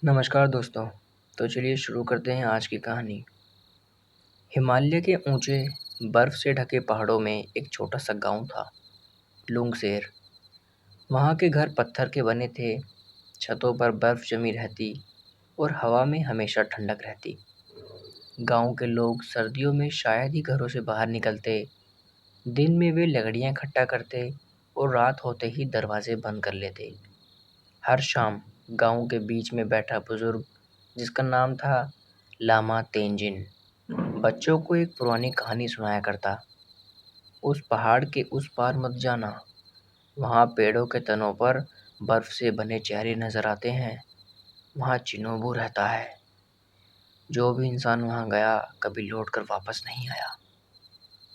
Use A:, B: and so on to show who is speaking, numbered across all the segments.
A: नमस्कार दोस्तों। तो चलिए शुरू करते हैं आज की कहानी। हिमालय के ऊंचे बर्फ से ढके पहाड़ों में एक छोटा सा गांव था, लुंगसेर। वहाँ के घर पत्थर के बने थे, छतों पर बर्फ जमी रहती और हवा में हमेशा ठंडक रहती। गांव के लोग सर्दियों में शायद ही घरों से बाहर निकलते। दिन में वे लकड़ियाँ इकट्ठा करते और रात होते ही दरवाजे बंद कर लेते। हर शाम गांव के बीच में बैठा बुजुर्ग, जिसका नाम था लामा तेंजिन, बच्चों को एक पुरानी कहानी सुनाया करता। उस पहाड़ के उस पार मत जाना, वहाँ पेड़ों के तनों पर बर्फ से बने चेहरे नजर आते हैं। वहाँ चिनोबू रहता है। जो भी इंसान वहाँ गया कभी लौट कर वापस नहीं आया।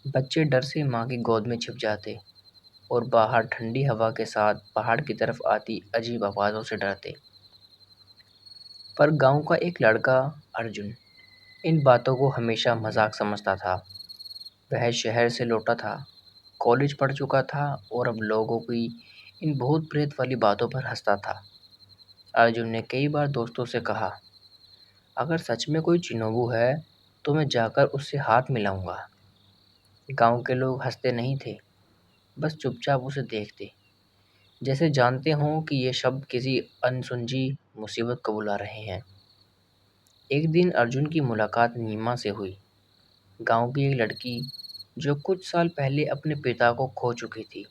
A: बच्चे डर से माँ की गोद में छिप जाते और बाहर ठंडी हवा के साथ पहाड़ की तरफ आती अजीब आवाज़ों से डरते। पर गांव का एक लड़का, अर्जुन, इन बातों को हमेशा मजाक समझता था। वह शहर से लौटा था, कॉलेज पढ़ चुका था और अब लोगों की इन भूत प्रेत वाली बातों पर हंसता था। अर्जुन ने कई बार दोस्तों से कहा, अगर सच में कोई चिनोबू है तो मैं जाकर उससे हाथ मिलाऊंगा। गांव के लोग हंसते नहीं थे, बस चुपचाप उसे देखते, जैसे जानते हों कि ये शब्द किसी अनसुलझी मुसीबत को बुला रहे हैं। एक दिन अर्जुन की मुलाकात नीमा से हुई, गांव की एक लड़की जो कुछ साल पहले अपने पिता को खो चुकी थी।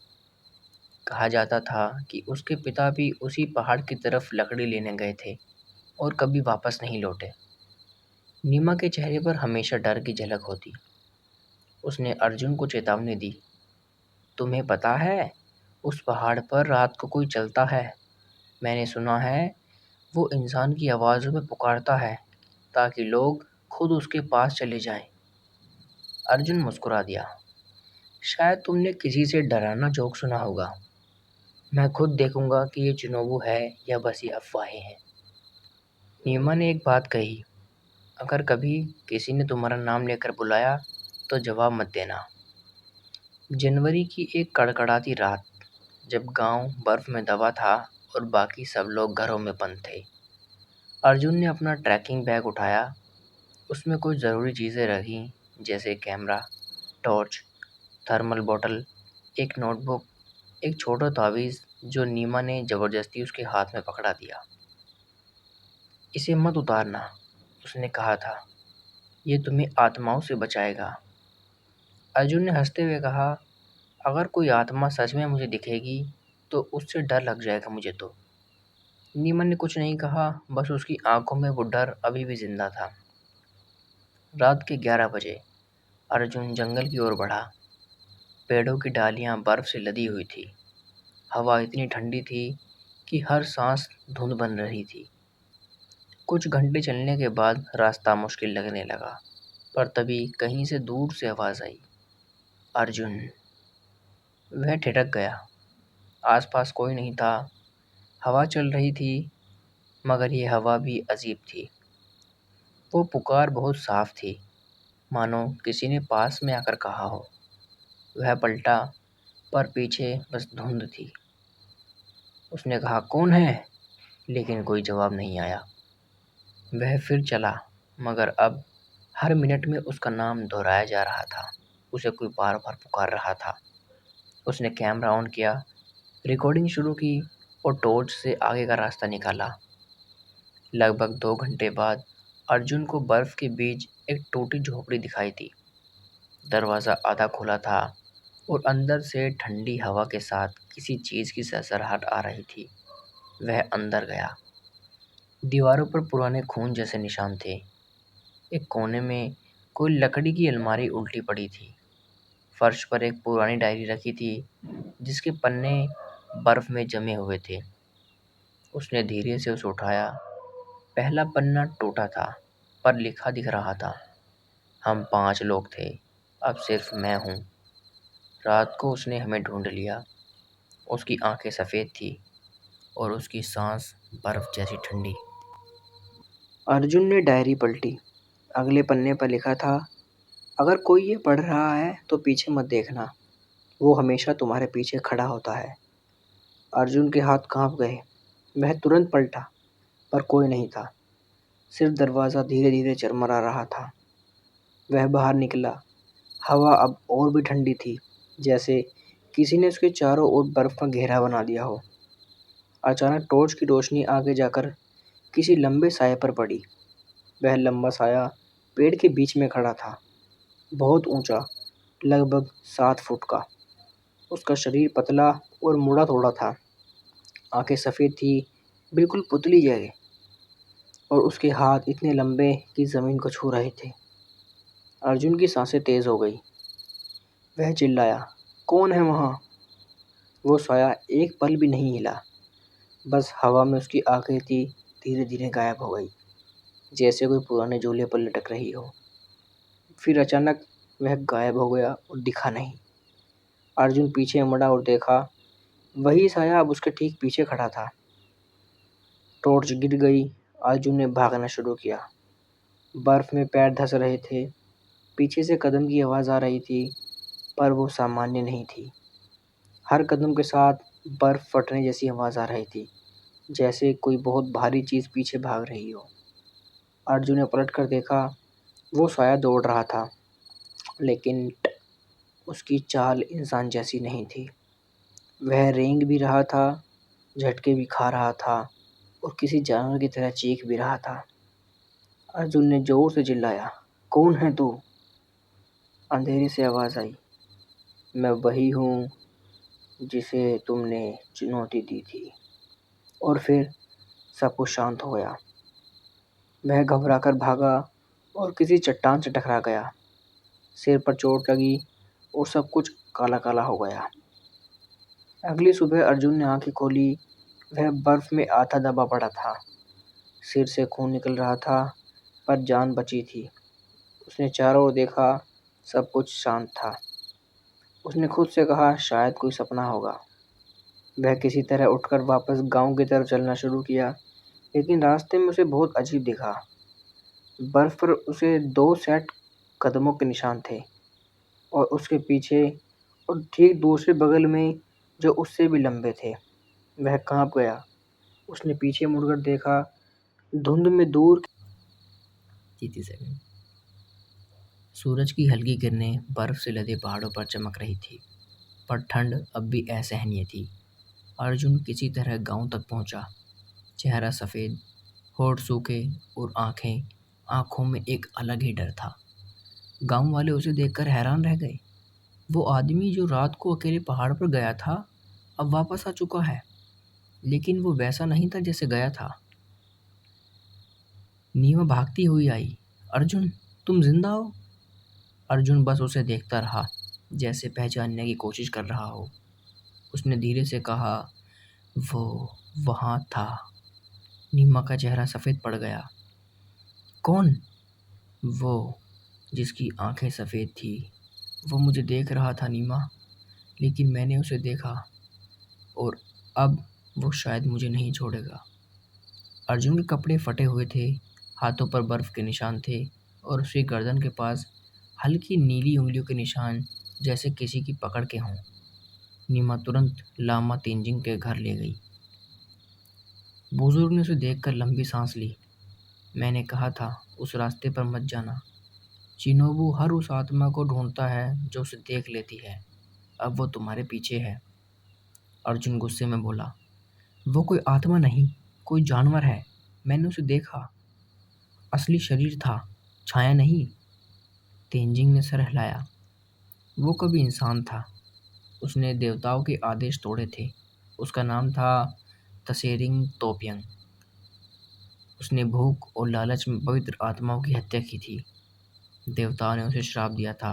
A: कहा जाता था कि उसके पिता भी उसी पहाड़ की तरफ लकड़ी लेने गए थे और कभी वापस नहीं लौटे। नीमा के चेहरे पर हमेशा डर की झलक होती। उसने अर्जुन को चेतावनी दी, तुम्हें पता है, उस पहाड़ पर रात को कोई चलता है। मैंने सुना है वो इंसान की आवाज़ों में पुकारता है ताकि लोग खुद उसके पास चले जाएं। अर्जुन मुस्कुरा दिया, शायद तुमने किसी से डरावना जोक सुना होगा। मैं खुद देखूंगा कि ये चिनोबू है या बस ये अफवाहें हैं। नीमा ने एक बात कही, अगर कभी किसी ने तुम्हारा नाम लेकर बुलाया तो जवाब मत देना। जनवरी की एक कड़कड़ाती रात, जब गांव बर्फ में दबा था और बाकी सब लोग घरों में बंद थे, अर्जुन ने अपना ट्रैकिंग बैग उठाया। उसमें कुछ ज़रूरी चीज़ें रखीं, जैसे कैमरा, टॉर्च, थर्मल बोतल, एक नोटबुक, एक छोटा तावीज़ जो नीमा ने ज़बरदस्ती उसके हाथ में पकड़ा दिया। इसे मत उतारना, उसने कहा था, ये तुम्हें आत्माओं से बचाएगा। अर्जुन ने हंसते हुए कहा, अगर कोई आत्मा सच में मुझे दिखेगी तो उससे डर लग जाएगा मुझे तो। नीमन ने कुछ नहीं कहा, बस उसकी आंखों में वो डर अभी भी जिंदा था। रात के 11 बजे अर्जुन जंगल की ओर बढ़ा। पेड़ों की डालियां बर्फ से लदी हुई थी। हवा इतनी ठंडी थी कि हर सांस धुंध बन रही थी। कुछ घंटे चलने के बाद रास्ता मुश्किल लगने लगा, पर तभी कहीं से दूर से आवाज़ आई, अर्जुन। वह ठिठक गया। आसपास कोई नहीं था। हवा चल रही थी, मगर यह हवा भी अजीब थी। वो पुकार बहुत साफ थी, मानो किसी ने पास में आकर कहा हो। वह पलटा, पर पीछे बस धुंध थी। उसने कहा, कौन है? लेकिन कोई जवाब नहीं आया। वह फिर चला, मगर अब हर मिनट में उसका नाम दोहराया जा रहा था। उसे कोई बार बार पुकार रहा था। उसने कैमरा ऑन किया, रिकॉर्डिंग शुरू की और टॉर्च से आगे का रास्ता निकाला। लगभग 2 घंटे बाद अर्जुन को बर्फ के बीच एक टूटी झोपड़ी दिखाई दी। दरवाज़ा आधा खुला था और अंदर से ठंडी हवा के साथ किसी चीज़ की सरसराहट आ रही थी। वह अंदर गया। दीवारों पर पुराने खून जैसे निशान थे। एक कोने में कोई लकड़ी की अलमारी उल्टी पड़ी थी। फर्श पर एक पुरानी डायरी रखी थी, जिसके पन्ने बर्फ में जमे हुए थे। उसने धीरे से उसे उठाया। पहला पन्ना टूटा था, पर लिखा दिख रहा था, हम 5 लोग थे, अब सिर्फ मैं हूँ। रात को उसने हमें ढूंढ लिया। उसकी आंखें सफ़ेद थी और उसकी सांस बर्फ जैसी ठंडी। अर्जुन ने डायरी पलटी। अगले पन्ने पर लिखा था, अगर कोई ये पढ़ रहा है तो पीछे मत देखना, वो हमेशा तुम्हारे पीछे खड़ा होता है। अर्जुन के हाथ कांप गए। वह तुरंत पलटा, पर कोई नहीं था। सिर्फ दरवाज़ा धीरे धीरे चरमरा रहा था। वह बाहर निकला। हवा अब और भी ठंडी थी, जैसे किसी ने उसके चारों ओर बर्फ का घेरा बना दिया हो। अचानक टॉर्च की रोशनी आगे जाकर किसी लंबे साए पर पड़ी। वह लंबा साया पेड़ के बीच में खड़ा था, बहुत ऊंचा, लगभग 7 फुट का। उसका शरीर पतला और मुड़ा थोड़ा था। आंखें सफ़ेद थी, बिल्कुल पुतली जैसे, और उसके हाथ इतने लंबे कि ज़मीन को छू रहे थे। अर्जुन की सांसें तेज़ हो गई। वह चिल्लाया, कौन है वहाँ? वो साया एक पल भी नहीं हिला। बस हवा में उसकी आकृति धीरे धीरे गायब हो गई, जैसे कोई पुराने झूले पर लटक रही हो। फिर अचानक वह गायब हो गया और दिखा नहीं। अर्जुन पीछे मुड़ा और देखा, वही साया अब उसके ठीक पीछे खड़ा था। टॉर्च गिर गई। अर्जुन ने भागना शुरू किया। बर्फ में पैर धंस रहे थे। पीछे से कदम की आवाज़ आ रही थी, पर वो सामान्य नहीं थी। हर कदम के साथ बर्फ फटने जैसी आवाज़ आ रही थी, जैसे कोई बहुत भारी चीज़ पीछे भाग रही हो। अर्जुन ने पलट कर देखा। वो साया दौड़ रहा था, लेकिन उसकी चाल इंसान जैसी नहीं थी। वह रेंग भी रहा था, झटके भी खा रहा था, और किसी जानवर की तरह चीख भी रहा था। अर्जुन ने जोर से चिल्लाया, कौन है तू? अंधेरे से आवाज़ आई, मैं वही हूँ जिसे तुमने चुनौती दी थी। और फिर सब कुछ शांत हो गया। वह घबराकर भागा और किसी चट्टान से टकरा गया। सिर पर चोट लगी और सब कुछ काला काला हो गया। अगली सुबह अर्जुन ने आंखें खोली। वह बर्फ में आधा दबा पड़ा था। सिर से खून निकल रहा था, पर जान बची थी। उसने चारों ओर देखा, सब कुछ शांत था। उसने खुद से कहा, शायद कोई सपना होगा। वह किसी तरह उठकर वापस गांव की तरफ चलना शुरू किया, लेकिन रास्ते में उसे बहुत अजीब दिखा। बर्फ पर उसे 2 सेट कदमों के निशान थे, और उसके पीछे और ठीक दूसरे बगल में जो उससे भी लंबे थे। वह कांप गया। उसने पीछे मुड़कर देखा। धुंध में दूर 30 सेकंड सूरज की हल्की किरणें बर्फ से लदे पहाड़ों पर चमक रही थी, पर ठंड अब भी असहनीय थी। अर्जुन किसी तरह गांव तक पहुंचा। चेहरा सफ़ेद, होठ सूखे और आंखों में एक अलग ही डर था। गांव वाले उसे देखकर हैरान रह गए। वो आदमी जो रात को अकेले पहाड़ पर गया था, अब वापस आ चुका है, लेकिन वो वैसा नहीं था जैसे गया था। नीमा भागती हुई आई, अर्जुन, तुम जिंदा हो? अर्जुन बस उसे देखता रहा, जैसे पहचानने की कोशिश कर रहा हो। उसने धीरे से कहा, वो वहाँ था। नीमा का चेहरा सफ़ेद पड़ गया। कौन? वो जिसकी आंखें सफ़ेद थी। वो मुझे देख रहा था नीमा, लेकिन मैंने उसे देखा, और अब वो शायद मुझे नहीं छोड़ेगा। अर्जुन के कपड़े फटे हुए थे, हाथों पर बर्फ़ के निशान थे, और उसकी गर्दन के पास हल्की नीली उंगलियों के निशान, जैसे किसी की पकड़ के हों। नीमा तुरंत लामा तेंजिंग के घर ले गई। बुजुर्ग ने उसे देखकर लंबी सांस ली। मैंने कहा था उस रास्ते पर मत जाना। चिनोबू हर उस आत्मा को ढूंढता है जो उसे देख लेती है। अब वो तुम्हारे पीछे है। अर्जुन गुस्से में बोला, वो कोई आत्मा नहीं, कोई जानवर है। मैंने उसे देखा, असली शरीर था, छाया नहीं। तेंजिंग ने सर हिलाया। वो कभी इंसान था। उसने देवताओं के आदेश तोड़े थे। उसका नाम था तसेरिंग तोपियंग। उसने भूख और लालच में पवित्र आत्माओं की हत्या की थी। देवताओं ने उसे श्राप दिया था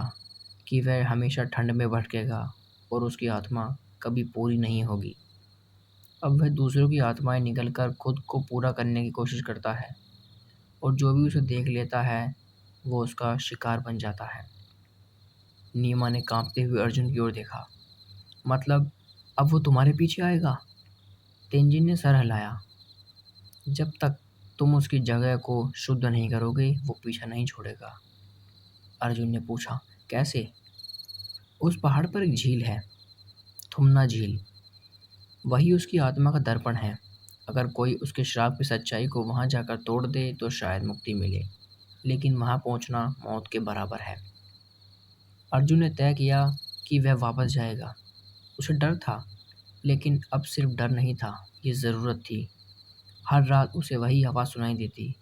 A: कि वह हमेशा ठंड में भटकेगा और उसकी आत्मा कभी पूरी नहीं होगी। अब वह दूसरों की आत्माएं निकलकर खुद को पूरा करने की कोशिश करता है, और जो भी उसे देख लेता है वो उसका शिकार बन जाता है। नीमा ने कांपते हुए अर्जुन की ओर देखा। मतलब अब वो तुम्हारे पीछे आएगा? तेंजिन ने सर हिलाया। जब तक तुम उसकी जगह को शुद्ध नहीं करोगे, वो पीछा नहीं छोड़ेगा। अर्जुन ने पूछा, कैसे? उस पहाड़ पर एक झील है, थुमना झील। वही उसकी आत्मा का दर्पण है। अगर कोई उसके श्राप की सच्चाई को वहाँ जाकर तोड़ दे तो शायद मुक्ति मिले, लेकिन वहाँ पहुँचना मौत के बराबर है। अर्जुन ने तय किया कि वह वापस जाएगा। उसे डर था, लेकिन अब सिर्फ डर नहीं था, ये ज़रूरत थी। हर रात उसे वही हवा सुनाई देती।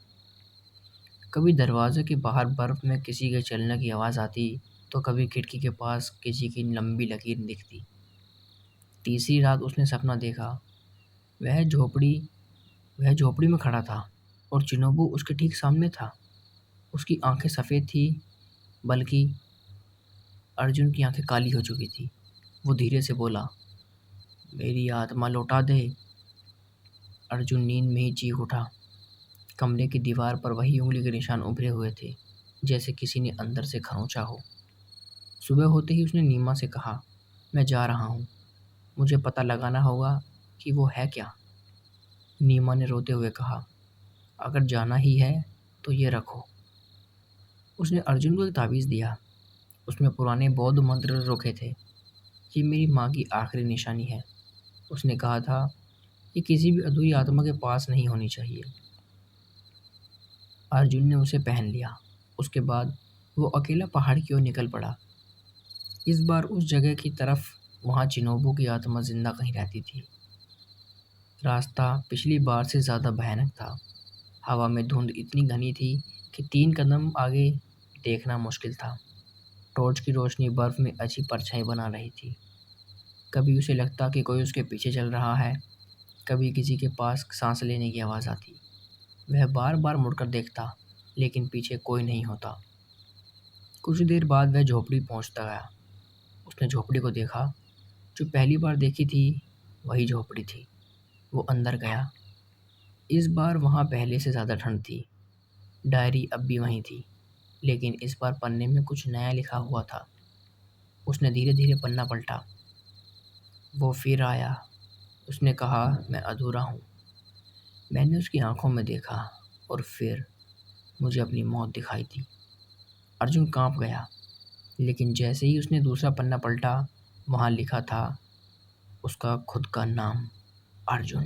A: कभी दरवाजे के बाहर बर्फ़ में किसी के चलने की आवाज़ आती, तो कभी खिड़की के पास किसी की लंबी लकीर दिखती। तीसरी रात उसने सपना देखा। वह झोपड़ी वह झोपड़ी में खड़ा था और चिनोबू उसके ठीक सामने था। उसकी आंखें सफ़ेद थी, बल्कि अर्जुन की आंखें काली हो चुकी थी। वो धीरे से बोला, मेरी आत्मा लौटा दे। अर्जुन नींद में ही चीख उठा। कमरे की दीवार पर वही उंगली के निशान उभरे हुए थे, जैसे किसी ने अंदर से खरोंचा हो। सुबह होते ही उसने नीमा से कहा, मैं जा रहा हूँ, मुझे पता लगाना होगा कि वो है क्या। नीमा ने रोते हुए कहा, अगर जाना ही है तो ये रखो। उसने अर्जुन को एक ताबीज़ दिया। उसमें पुराने बौद्ध मंत्र रुके थे। ये मेरी माँ की आखिरी निशानी है। उसने कहा था, ये किसी भी अधूरी आत्मा के पास नहीं होनी चाहिए। अर्जुन ने उसे पहन लिया। उसके बाद वो अकेला पहाड़ की ओर निकल पड़ा। इस बार उस जगह की तरफ वहाँ चिनोबू की आत्मा जिंदा कहीं रहती थी। रास्ता पिछली बार से ज़्यादा भयानक था। हवा में धुंध इतनी घनी थी कि 3 कदम आगे देखना मुश्किल था। टॉर्च की रोशनी बर्फ़ में अच्छी परछाई बना रही थी। कभी उसे लगता कि कोई उसके पीछे चल रहा है, कभी किसी के पास सांस लेने की आवाज़ आती। वह बार बार मुड़कर देखता, लेकिन पीछे कोई नहीं होता। कुछ देर बाद वह झोपड़ी पहुंचता गया। उसने झोपड़ी को देखा। जो पहली बार देखी थी वही झोपड़ी थी। वो अंदर गया। इस बार वहाँ पहले से ज़्यादा ठंड थी। डायरी अब भी वहीं थी, लेकिन इस बार पन्ने में कुछ नया लिखा हुआ था। उसने धीरे धीरे पन्ना पलटा। वो फिर आया। उसने कहा, मैं अधूरा हूँ। मैंने उसकी आंखों में देखा और फिर मुझे अपनी मौत दिखाई दी। अर्जुन कांप गया, लेकिन जैसे ही उसने दूसरा पन्ना पलटा, वहाँ लिखा था उसका खुद का नाम, अर्जुन,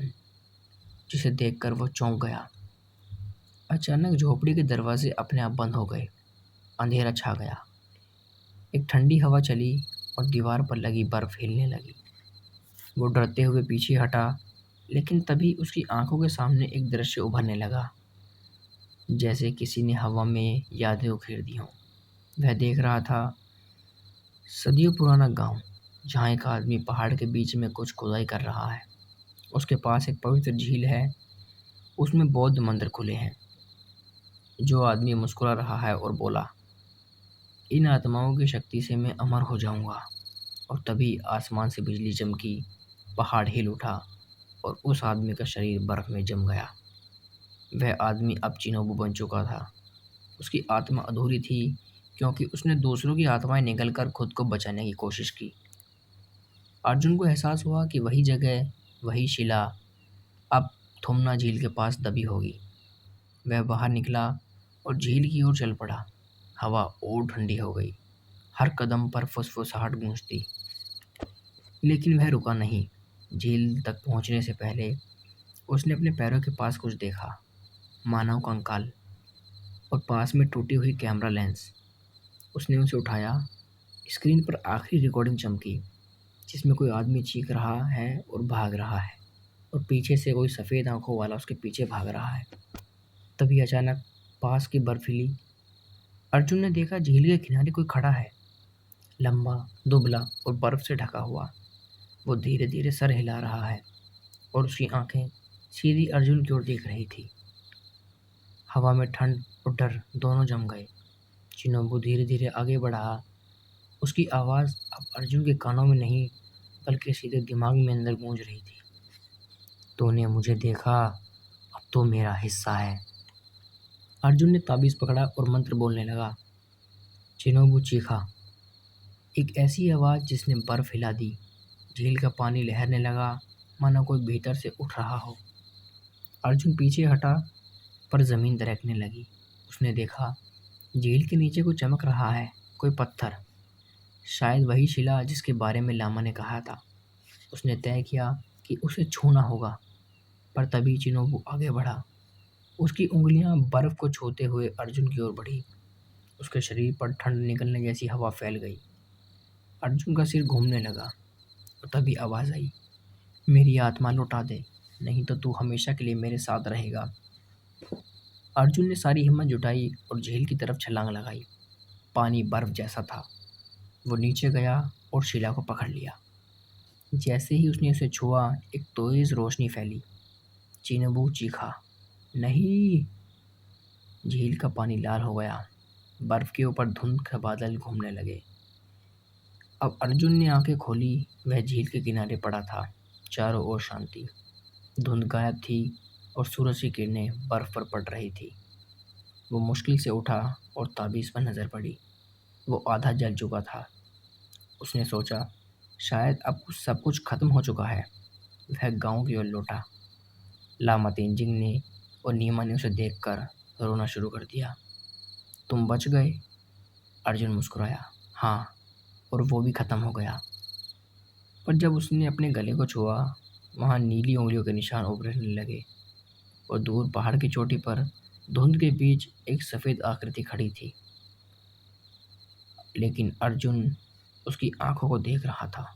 A: जिसे देखकर वो चौंक गया। अचानक झोपड़ी के दरवाजे अपने आप बंद हो गए। अंधेरा छा गया। एक ठंडी हवा चली और दीवार पर लगी बर्फ हिलने लगी। वो डरते हुए पीछे हटा, लेकिन तभी उसकी आंखों के सामने एक दृश्य उभरने लगा, जैसे किसी ने हवा में यादें उखेड़ दी हों। वह देख रहा था सदियों पुराना गांव, जहाँ एक आदमी पहाड़ के बीच में कुछ खुदाई कर रहा है। उसके पास एक पवित्र झील है, उसमें बौद्ध मंदिर खुले हैं। जो आदमी मुस्कुरा रहा है और बोला, इन आत्माओं की शक्ति से मैं अमर हो जाऊंगा। और तभी आसमान से बिजली चमकी, पहाड़ हिल उठा और उस आदमी का शरीर बर्फ में जम गया। वह आदमी अब चिनोबू बन चुका था। उसकी आत्मा अधूरी थी, क्योंकि उसने दूसरों की आत्माएं निगलकर खुद को बचाने की कोशिश की। अर्जुन को एहसास हुआ कि वही जगह, वही शिला अब थुमना झील के पास दबी होगी। वह बाहर निकला और झील की ओर चल पड़ा। हवा और ठंडी हो गई। हर कदम पर फुसफुसाहट गूंजती, लेकिन वह रुका नहीं। झील तक पहुंचने से पहले उसने अपने पैरों के पास कुछ देखा, मानव कंकाल और पास में टूटी हुई कैमरा लेंस। उसने उसे उठाया। स्क्रीन पर आखिरी रिकॉर्डिंग चमकी, जिसमें कोई आदमी चीख रहा है और भाग रहा है, और पीछे से कोई सफ़ेद आंखों वाला उसके पीछे भाग रहा है। तभी अचानक पास की बर्फ हिली। अर्जुन ने देखा झील के किनारे कोई खड़ा है, लंबा, दुबला और बर्फ से ढका हुआ। वो धीरे धीरे सर हिला रहा है और उसकी आंखें सीधी अर्जुन की ओर देख रही थी। हवा में ठंड और डर दोनों जम गए। चिनोबू धीरे धीरे आगे बढ़ा। उसकी आवाज़ अब अर्जुन के कानों में नहीं, बल्कि सीधे दिमाग में अंदर गूंज रही थी। तूने मुझे देखा, अब तो मेरा हिस्सा है। अर्जुन ने ताबीज़ पकड़ा और मंत्र बोलने लगा। चिनोबू चीखा, एक ऐसी आवाज़ जिसने बर्फ हिला दी। झील का पानी लहरने लगा, मानो कोई भीतर से उठ रहा हो। अर्जुन पीछे हटा, पर ज़मीन दरकने लगी। उसने देखा झील के नीचे कुछ चमक रहा है, कोई पत्थर, शायद वही शिला जिसके बारे में लामा ने कहा था। उसने तय किया कि उसे छूना होगा। पर तभी चिनोबू आगे बढ़ा। उसकी उंगलियां बर्फ को छूते हुए अर्जुन की ओर बढ़ी। उसके शरीर पर ठंड निकलने जैसी हवा फैल गई। अर्जुन का सिर घूमने लगा और तभी आवाज आई, मेरी आत्मा लौटा दे, नहीं तो तू हमेशा के लिए मेरे साथ रहेगा। अर्जुन ने सारी हिम्मत जुटाई और झील की तरफ छलांग लगाई। पानी बर्फ जैसा था। वो नीचे गया और शिला को पकड़ लिया। जैसे ही उसने उसे छुआ, एक तेज रोशनी फैली। चिनोबू चीखा, नहीं। झील का पानी लाल हो गया। बर्फ के ऊपर धुंध के बादल घूमने लगे। अब अर्जुन ने आंखें खोली। वह झील के किनारे पड़ा था। चारों ओर शांति। धुंध गायब थी और सूरज की किरणें बर्फ पर पड़ रही थी। वो मुश्किल से उठा और ताबीज पर नजर पड़ी। वो आधा जल चुका था। उसने सोचा, शायद अब सब कुछ खत्म हो चुका है। वह गांव की ओर लौटा। लामा तेंजिंग ने और नीमा ने उसे देखकर रोना शुरू कर दिया। तुम बच गए? अर्जुन मुस्कुराया। हाँ, और वो भी खत्म हो गया। पर जब उसने अपने गले को छुआ, वहाँ नीली उंगलियों के निशान उभरने लगे और दूर पहाड़ की चोटी पर धुंध के बीच एक सफ़ेद आकृति खड़ी थी। लेकिन अर्जुन उसकी आंखों को देख रहा था।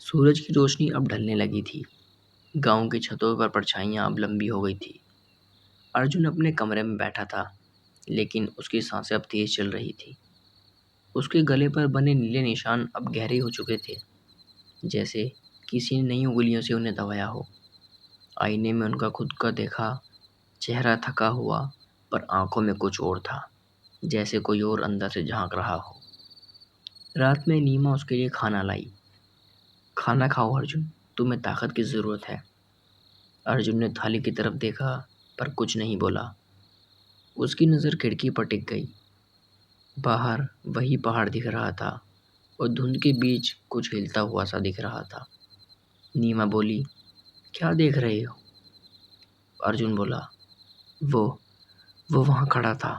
A: सूरज की रोशनी अब ढलने लगी थी। गांव की छतों पर परछाइयां अब लंबी हो गई थी। अर्जुन अपने कमरे में बैठा था, लेकिन उसकी सांसें अब तेज चल रही थी। उसके गले पर बने नीले निशान अब गहरे हो चुके थे, जैसे किसी ने नई उंगलियों से उन्हें दबाया हो। आईने में उनका खुद का देखा चेहरा थका हुआ, पर आंखों में कुछ और था, जैसे कोई और अंदर से झांक रहा हो। रात में नीमा उसके लिए खाना लाई। खाना खाओ अर्जुन, तुम्हें ताकत की ज़रूरत है। अर्जुन ने थाली की तरफ देखा, पर कुछ नहीं बोला। उसकी नज़र खिड़की पर टिक गई। बाहर वही पहाड़ दिख रहा था और धुंध के बीच कुछ हिलता हुआ सा दिख रहा था। नीमा बोली, क्या देख रहे हो? अर्जुन बोला, वो वो वहाँ खड़ा था।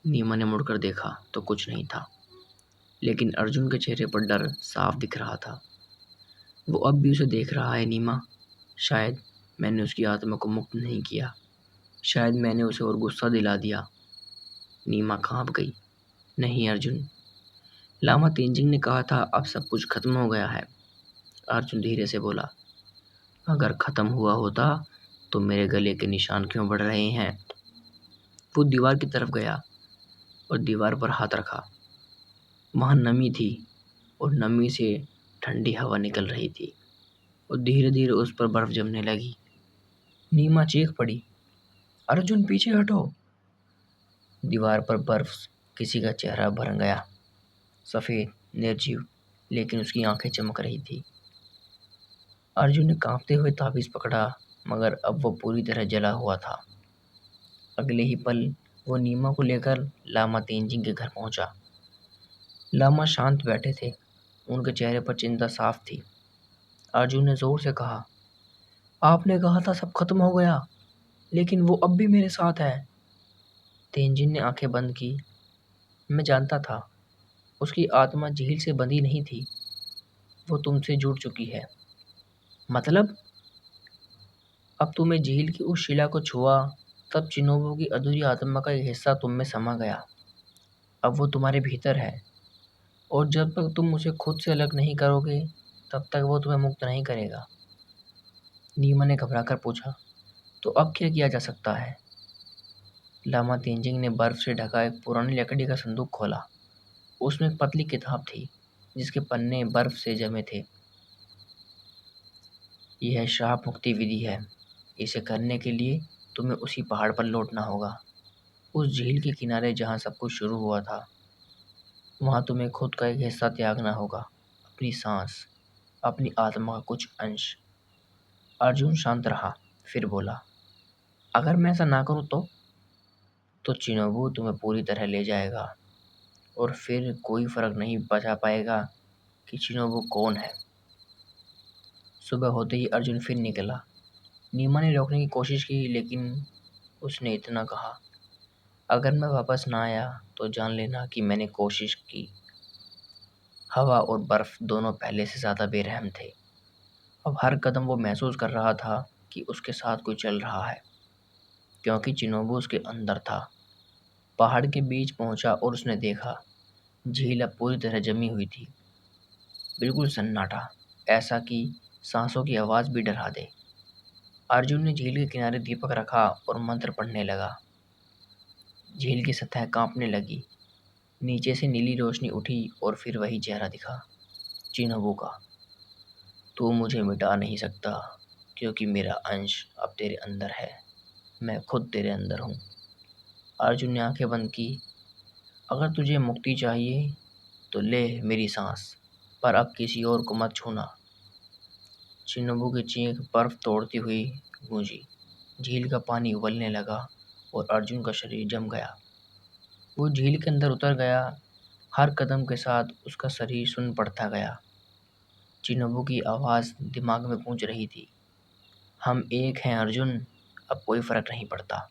A: नीमा ने मुड़कर देखा तो कुछ नहीं था, लेकिन अर्जुन के चेहरे पर डर साफ दिख रहा था। वो अब भी उसे देख रहा है नीमा। शायद मैंने उसकी आत्मा को मुक्त नहीं किया। शायद मैंने उसे और गुस्सा दिला दिया। नीमा कांप गई। नहीं अर्जुन, लामा तेंजिंग ने कहा था अब सब कुछ खत्म हो गया है। अर्जुन धीरे से बोला, अगर खत्म हुआ होता तो मेरे गले के निशान क्यों बढ़ रहे हैं? वो दीवार की तरफ गया और दीवार पर हाथ रखा। वहाँ नमी थी और नमी से ठंडी हवा निकल रही थी और धीरे धीरे उस पर बर्फ जमने लगी। नीमा चीख पड़ी, अर्जुन पीछे हटो। दीवार पर बर्फ किसी का चेहरा भर गया, सफ़ेद, निर्जीव, लेकिन उसकी आंखें चमक रही थी। अर्जुन ने कांपते हुए ताबीज पकड़ा, मगर अब वो पूरी तरह जला हुआ था। अगले ही पल वो नीमा को लेकर लामा तेंजिंग के घर पहुंचा। लामा शांत बैठे थे। उनके चेहरे पर चिंता साफ थी। अर्जुन ने जोर से कहा, आपने कहा था सब खत्म हो गया, लेकिन वो अब भी मेरे साथ है। तेंजिन ने आंखें बंद की। मैं जानता था, उसकी आत्मा झील से बंधी नहीं थी, वो तुमसे जुड़ चुकी है। मतलब? अब तुम्हें झील की उस शिला को छुआ, तब चिनोबू की अधूरी आत्मा का एक हिस्सा तुम में समा गया। अब वो तुम्हारे भीतर है, और जब तक तुम उसे खुद से अलग नहीं करोगे, तब तक वो तुम्हें मुक्त नहीं करेगा। नीमा ने घबराकर पूछा, तो अब क्या किया जा सकता है? लामा तेंजिंग ने बर्फ से ढका एक पुरानी लकड़ी का संदूक खोला। उसमें एक पतली किताब थी, जिसके पन्ने बर्फ से जमे थे। यह श्राप मुक्ति विधि है। इसे करने के लिए तुम्हें उसी पहाड़ पर लौटना होगा, उस झील के किनारे जहाँ सब कुछ शुरू हुआ था। वहाँ तुम्हें खुद का एक हिस्सा त्यागना होगा, अपनी सांस, अपनी आत्मा का कुछ अंश। अर्जुन शांत रहा, फिर बोला, अगर मैं ऐसा ना करूँ तो चिनोबू तुम्हें पूरी तरह ले जाएगा, और फिर कोई फर्क नहीं बचा पाएगा कि चिनोबू कौन है। सुबह होते ही अर्जुन फिर निकला। नीमा ने रोकने की कोशिश की, लेकिन उसने इतना कहा, अगर मैं वापस ना आया तो जान लेना कि मैंने कोशिश की। हवा और बर्फ दोनों पहले से ज़्यादा बेरहम थे। अब हर कदम वो महसूस कर रहा था कि उसके साथ कोई चल रहा है, क्योंकि चिनोबू उसके अंदर था। पहाड़ के बीच पहुंचा और उसने देखा झील अब पूरी तरह जमी हुई थी, बिल्कुल सन्नाटा, ऐसा कि सांसों की आवाज़ भी डरा दे। अर्जुन ने झील के किनारे दीपक रखा और मंत्र पढ़ने लगा। झील की सतह कांपने लगी, नीचे से नीली रोशनी उठी और फिर वही चेहरा दिखा, चिनोबू का। तू मुझे मिटा नहीं सकता, क्योंकि मेरा अंश अब तेरे अंदर है। मैं खुद तेरे अंदर हूँ। अर्जुन ने आंखें बंद की। अगर तुझे मुक्ति चाहिए तो ले मेरी सांस, पर अब किसी और को मत छूना। चिनोबू की चीख बर्फ तोड़ती हुई गूंजी। झील का पानी उबलने लगा और अर्जुन का शरीर जम गया। वो झील के अंदर उतर गया। हर कदम के साथ उसका शरीर सुन्न पड़ता गया। चिनोबू की आवाज़ दिमाग में गूंज रही थी, हम एक हैं अर्जुन, अब कोई फर्क नहीं पड़ता।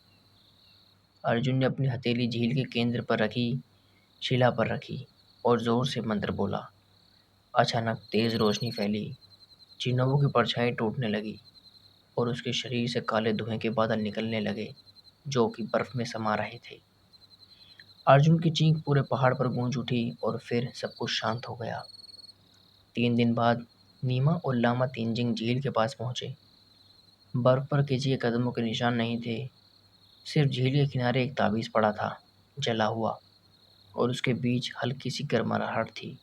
A: अर्जुन ने अपनी हथेली झील के केंद्र पर रखी, शिला पर रखी और जोर से मंत्र बोला। अचानक तेज रोशनी फैली, चिनोबू की परछाई टूटने लगी और उसके शरीर से काले धुएं के बादल निकलने लगे, जो कि बर्फ में समा रहे थे। अर्जुन की चीख पूरे पहाड़ पर गूंज उठी और फिर सब कुछ शांत हो गया। 3 दिन बाद नीमा और लामा तेंजिंग झील के पास पहुंचे। बर्फ पर किसी के कदमों के निशान नहीं थे, सिर्फ झील के किनारे एक ताबीज पड़ा था, जला हुआ, और उसके बीच हल्की सी गर्माहट थी।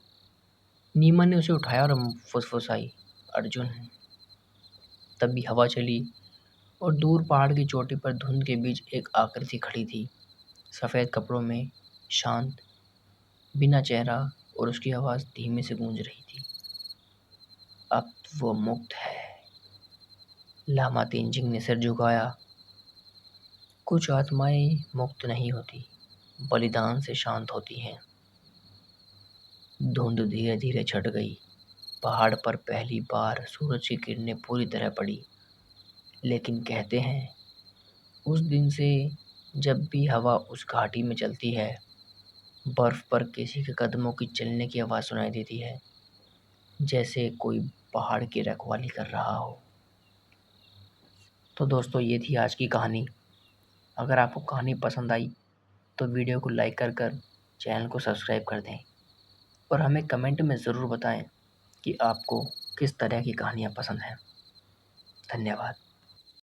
A: नीमा ने उसे उठाया और फुसफुसाई, अर्जुन। तभी हवा चली और दूर पहाड़ की चोटी पर धुंध के बीच एक आकृति खड़ी थी, सफ़ेद कपड़ों में, शांत, बिना चेहरा, और उसकी आवाज़ धीमे से गूंज रही थी। अब वो मुक्त है। लामा तेंजिंग ने सिर झुकाया। कुछ आत्माएं मुक्त नहीं होती, बलिदान से शांत होती हैं। धुंध धीरे धीरे छट गई। पहाड़ पर पहली बार सूरज की किरणें पूरी तरह पड़ी। लेकिन कहते हैं, उस दिन से जब भी हवा उस घाटी में चलती है, बर्फ पर किसी के कदमों की चलने की आवाज़ सुनाई देती है, जैसे कोई पहाड़ की रखवाली कर रहा हो। तो दोस्तों, ये थी आज की कहानी। अगर आपको कहानी पसंद आई तो वीडियो को लाइक कर चैनल को सब्सक्राइब कर दें और हमें कमेंट में ज़रूर बताएं कि आपको किस तरह की कहानियाँ पसंद हैं। धन्यवाद।